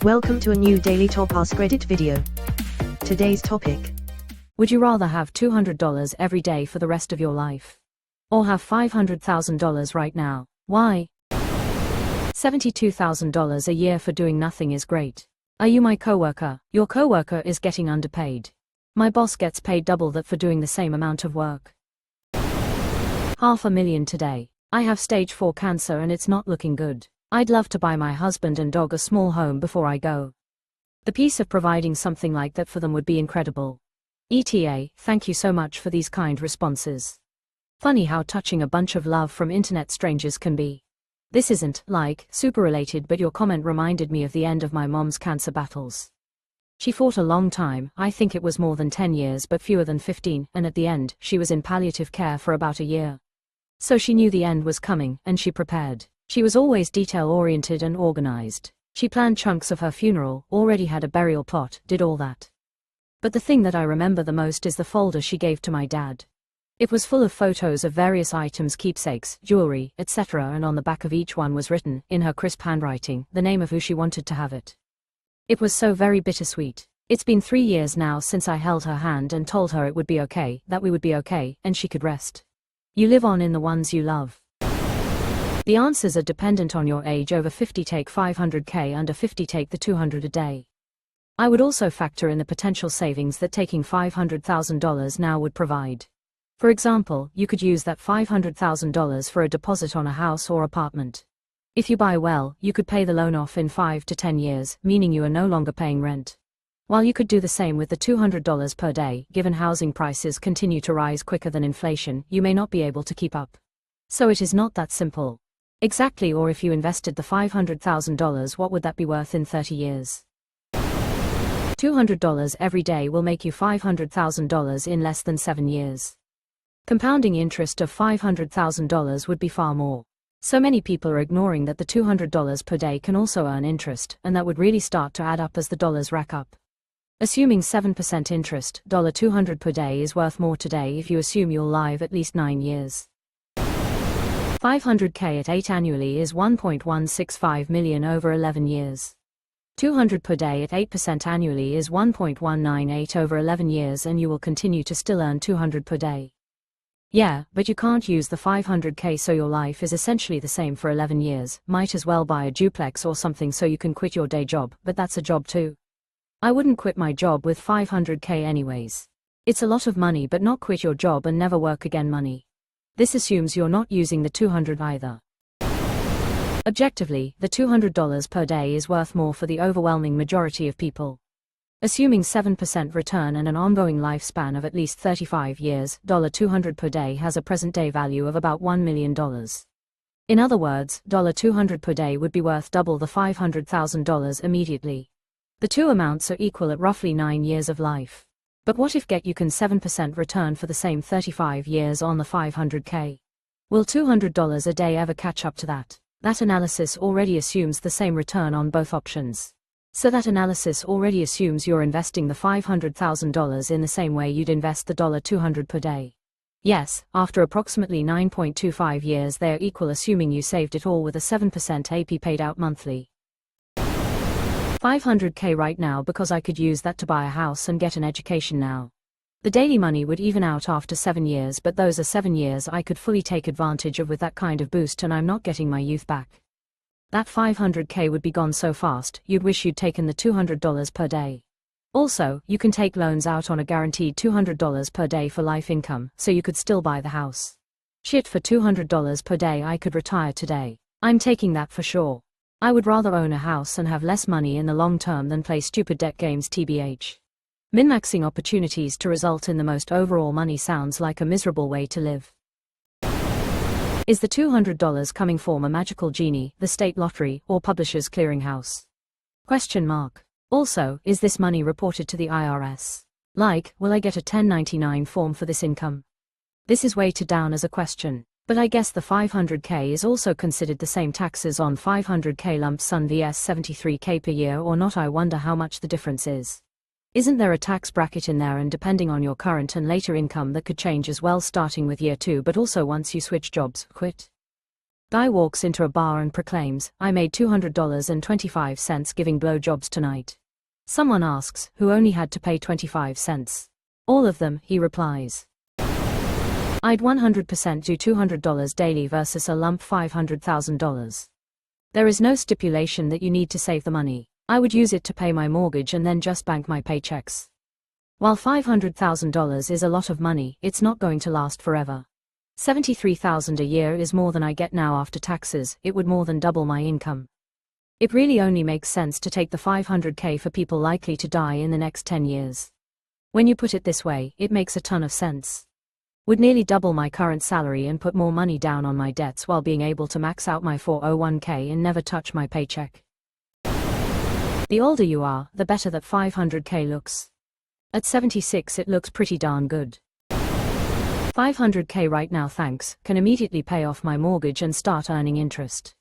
Welcome to a new daily top Askreddit video. Today's topic. Would you rather have $200 every day for the rest of your life? Or have $500,000 right now? Why? $72,000 a year for doing nothing is great. Are you my coworker? Your coworker is getting underpaid. My boss gets paid double that for doing the same amount of work. $500,000 today. I have stage 4 cancer and it's not looking good. I'd love to buy my husband and dog a small home before I go. The peace of providing something like that for them would be incredible. ETA, thank you so much for these kind responses. Funny how touching a bunch of love from internet strangers can be. This isn't, like, super related, but your comment reminded me of the end of my mom's cancer battles. She fought a long time, I think it was more than 10 years but fewer than 15, and at the end, she was in palliative care for about a year. So she knew the end was coming, and she prepared. She was always detail-oriented and organized. She planned chunks of her funeral, already had a burial plot, did all that. But the thing that I remember the most is the folder she gave to my dad. It was full of photos of various items, keepsakes, jewelry, etc., and on the back of each one was written, in her crisp handwriting, the name of who she wanted to have it. It was so very bittersweet. It's been 3 years now since I held her hand and told her it would be okay, that we would be okay, and she could rest. You live on in the ones you love. The answers are dependent on your age. Over 50 take $500K, under 50 take the $200 a day. I would also factor in the potential savings that taking $500,000 now would provide. For example, you could use that $500,000 for a deposit on a house or apartment. If you buy well, you could pay the loan off in 5 to 10 years, meaning you are no longer paying rent. While you could do the same with the $200 per day, given housing prices continue to rise quicker than inflation, you may not be able to keep up. So it is not that simple. Exactly. Or if you invested the $500,000, what would that be worth in 30 years? $200 every day will make you $500,000 in less than 7 years. Compounding interest of $500,000 would be far more. So many people are ignoring that the $200 per day can also earn interest, and that would really start to add up as the dollars rack up. Assuming 7% interest, $200 per day is worth more today if you assume you'll live at least 9 years. $500K at 8 annually is $1.165 million over 11 years. $200 per day at 8% annually is $1.198 over 11 years, and you will continue to still earn $200 per day. Yeah, but you can't use the $500K, so your life is essentially the same for 11 years. Might as well buy a duplex or something so you can quit your day job, but that's a job too. I wouldn't quit my job with $500K anyways. It's a lot of money, but not quit your job and never work again money. This assumes you're not using the $200 either. Objectively, the $200 per day is worth more for the overwhelming majority of people. Assuming 7% return and an ongoing lifespan of at least 35 years, $200 per day has a present-day value of about $1 million. In other words, $200 per day would be worth double the $500,000 immediately. The two amounts are equal at roughly 9 years of life. But what if you can 7% return for the same 35 years on the $500K? Will $200 a day ever catch up to that? That analysis already assumes the same return on both options. So that analysis already assumes you're investing the $500,000 in the same way you'd invest the $200 per day. Yes, after approximately 9.25 years they are equal, assuming you saved it all with a 7% AP paid out monthly. $500K right now because I could use that to buy a house and get an education now. The daily money would even out after 7 years, but those are 7 years I could fully take advantage of with that kind of boost, and I'm not getting my youth back. That $500K would be gone so fast, you'd wish you'd taken the $200 per day. Also, you can take loans out on a guaranteed $200 per day for life income, so you could still buy the house. Shit, for $200 per day I could retire today. I'm taking that for sure. I would rather own a house and have less money in the long term than play stupid debt games tbh. Min-maxing opportunities to result in the most overall money sounds like a miserable way to live. Is the $200 coming from a magical genie, the state lottery, or Publishers Clearinghouse? Question mark. Also, is this money reported to the IRS? Like, will I get a 1099 form for this income? This is weighted down as a question. But I guess the $500K is also considered the same taxes on $500K lump sum vs $73K per year, or not? I wonder how much the difference is. Isn't there a tax bracket in there, and depending on your current and later income that could change as well, starting with year 2 but also once you switch jobs, quit? Guy walks into a bar and proclaims, "I made $200.25 giving blowjobs tonight." Someone asks, who only had to pay 25 cents. "All of them," he replies. I'd 100% do $200 daily versus a lump $500,000. There is no stipulation that you need to save the money. I would use it to pay my mortgage and then just bank my paychecks. While $500,000 is a lot of money, it's not going to last forever. $73,000 a year is more than I get now after taxes. It would more than double my income. It really only makes sense to take the $500K for people likely to die in the next 10 years. When you put it this way, it makes a ton of sense. Would nearly double my current salary and put more money down on my debts while being able to max out my 401k and never touch my paycheck. The older you are, the better that $500K looks. At 76 it looks pretty darn good. $500K right now, thanks, can immediately pay off my mortgage and start earning interest.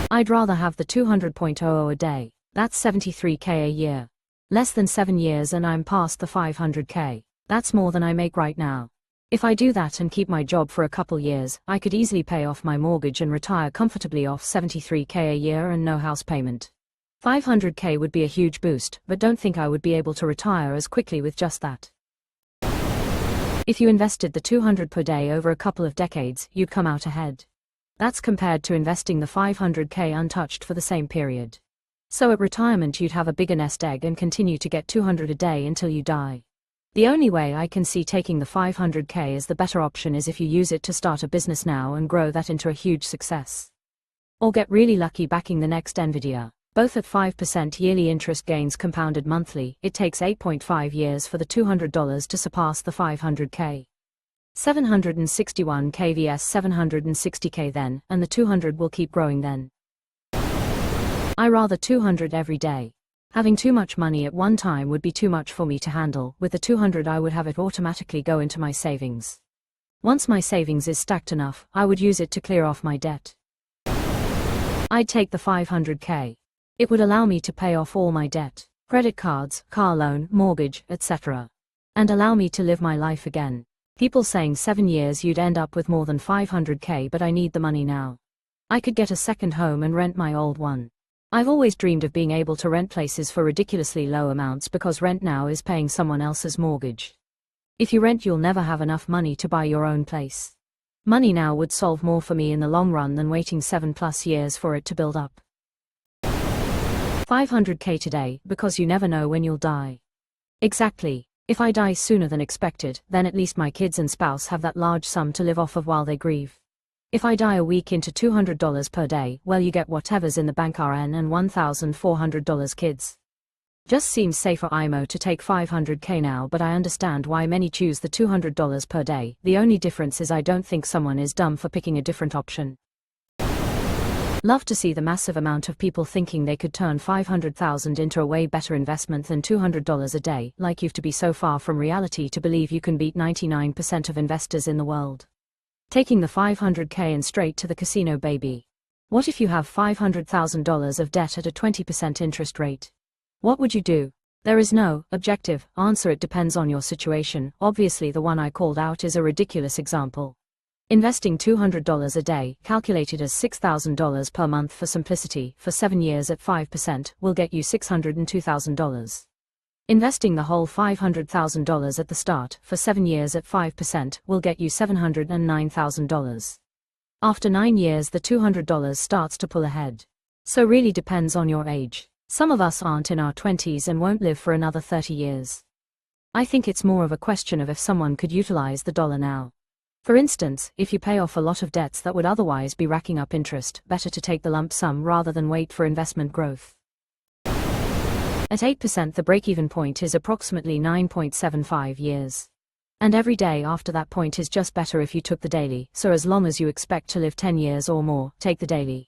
I'd rather have the 200.00 a day. That's $73K a year. Less than 7 years and I'm past the $500K. That's more than I make right now. If I do that and keep my job for a couple years, I could easily pay off my mortgage and retire comfortably off $73K a year and no house payment. $500K would be a huge boost, but don't think I would be able to retire as quickly with just that. If you invested the $200 per day over a couple of decades, you'd come out ahead. That's compared to investing the $500K untouched for the same period. So at retirement you'd have a bigger nest egg and continue to get $200 a day until you die. The only way I can see taking the $500K as the better option is if you use it to start a business now and grow that into a huge success. Or get really lucky backing the next Nvidia. Both at 5% yearly interest gains compounded monthly. It takes 8.5 years for the $200 to surpass the $500K. 761K vs 760K then, and the 200 will keep growing then. I rather 200 every day. Having too much money at one time would be too much for me to handle. With the 200 I would have it automatically go into my savings. Once my savings is stacked enough, I would use it to clear off my debt. I'd take the $500K. It would allow me to pay off all my debt, credit cards, car loan, mortgage, etc. And allow me to live my life again. People saying 7 years you'd end up with more than $500K, but I need the money now. I could get a second home and rent my old one. I've always dreamed of being able to rent places for ridiculously low amounts because rent now is paying someone else's mortgage. If you rent you'll never have enough money to buy your own place. Money now would solve more for me in the long run than waiting 7+ years for it to build up. $500K today, because you never know when you'll die. Exactly. If I die sooner than expected, then at least my kids and spouse have that large sum to live off of while they grieve. If I die a week into $200 per day, well, you get whatever's in the bank RN and $1,400 kids. Just seems safer IMO to take $500K now, but I understand why many choose the $200 per day. The only difference is I don't think someone is dumb for picking a different option. Love to see the massive amount of people thinking they could turn $500,000 into a way better investment than $200 a day, like you've to be so far from reality to believe you can beat 99% of investors in the world. Taking the $500K and straight to the casino, baby. What if you have $500,000 of debt at a 20% interest rate? What would you do? There is no objective answer. It depends on your situation. Obviously the one I called out is a ridiculous example. Investing $200 a day, calculated as $6,000 per month for simplicity, for 7 years at 5%, will get you $602,000. Investing the whole $500,000 at the start, for 7 years at 5%, will get you $709,000. After 9 years the $200 starts to pull ahead. So really depends on your age. Some of us aren't in our 20s and won't live for another 30 years. I think it's more of a question of if someone could utilize the dollar now. For instance, if you pay off a lot of debts that would otherwise be racking up interest, better to take the lump sum rather than wait for investment growth. At 8% the break-even point is approximately 9.75 years. And every day after that point is just better if you took the daily, so as long as you expect to live 10 years or more, take the daily.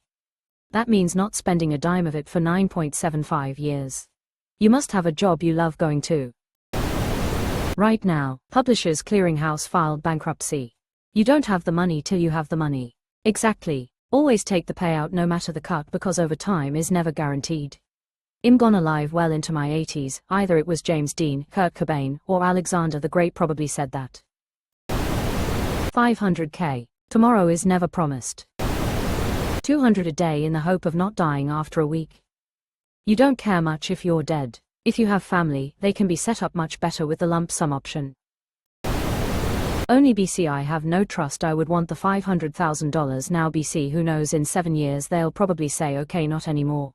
That means not spending a dime of it for 9.75 years. You must have a job you love going to. Right now, Publishers Clearinghouse filed bankruptcy. You don't have the money till you have the money. Exactly. Always take the payout no matter the cut, because overtime is never guaranteed. I'm gonna live well into my 80s, either it was James Dean, Kurt Cobain, or Alexander the Great probably said that. $500K. Tomorrow is never promised. 200 a day in the hope of not dying after a week. You don't care much if you're dead. If you have family, they can be set up much better with the lump sum option. Only BC, I have no trust. I would want the $500,000 now. BC, who knows, in 7 years they'll probably say okay, not anymore.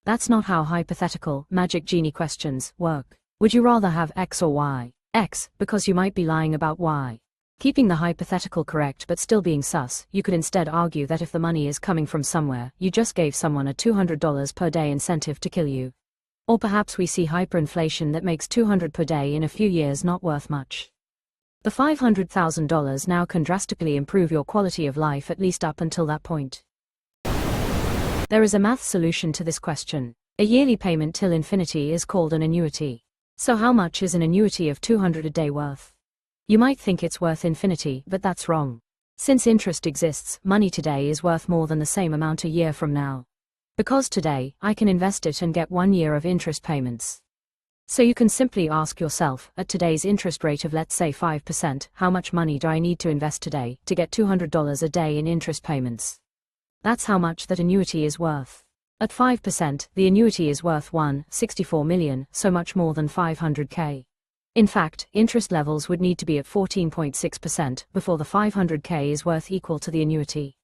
That's not how hypothetical, magic genie questions work. Would you rather have X or Y? X, because you might be lying about Y. Keeping the hypothetical correct but still being sus, you could instead argue that if the money is coming from somewhere, you just gave someone a $200 per day incentive to kill you. Or perhaps we see hyperinflation that makes $200 per day in a few years not worth much. The $500,000 now can drastically improve your quality of life, at least up until that point. There is a math solution to this question. A yearly payment till infinity is called an annuity. So how much is an annuity of $200 a day worth? You might think it's worth infinity, but that's wrong. Since interest exists, money today is worth more than the same amount a year from now. Because today, I can invest it and get 1 year of interest payments. So you can simply ask yourself, at today's interest rate of let's say 5%, how much money do I need to invest today to get $200 a day in interest payments? That's how much that annuity is worth. At 5%, the annuity is worth $1.64 million, so much more than $500K. In fact, interest levels would need to be at 14.6% before the $500K is worth equal to the annuity.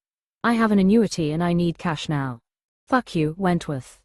I have an annuity and I need cash now. Fuck you, Wentworth.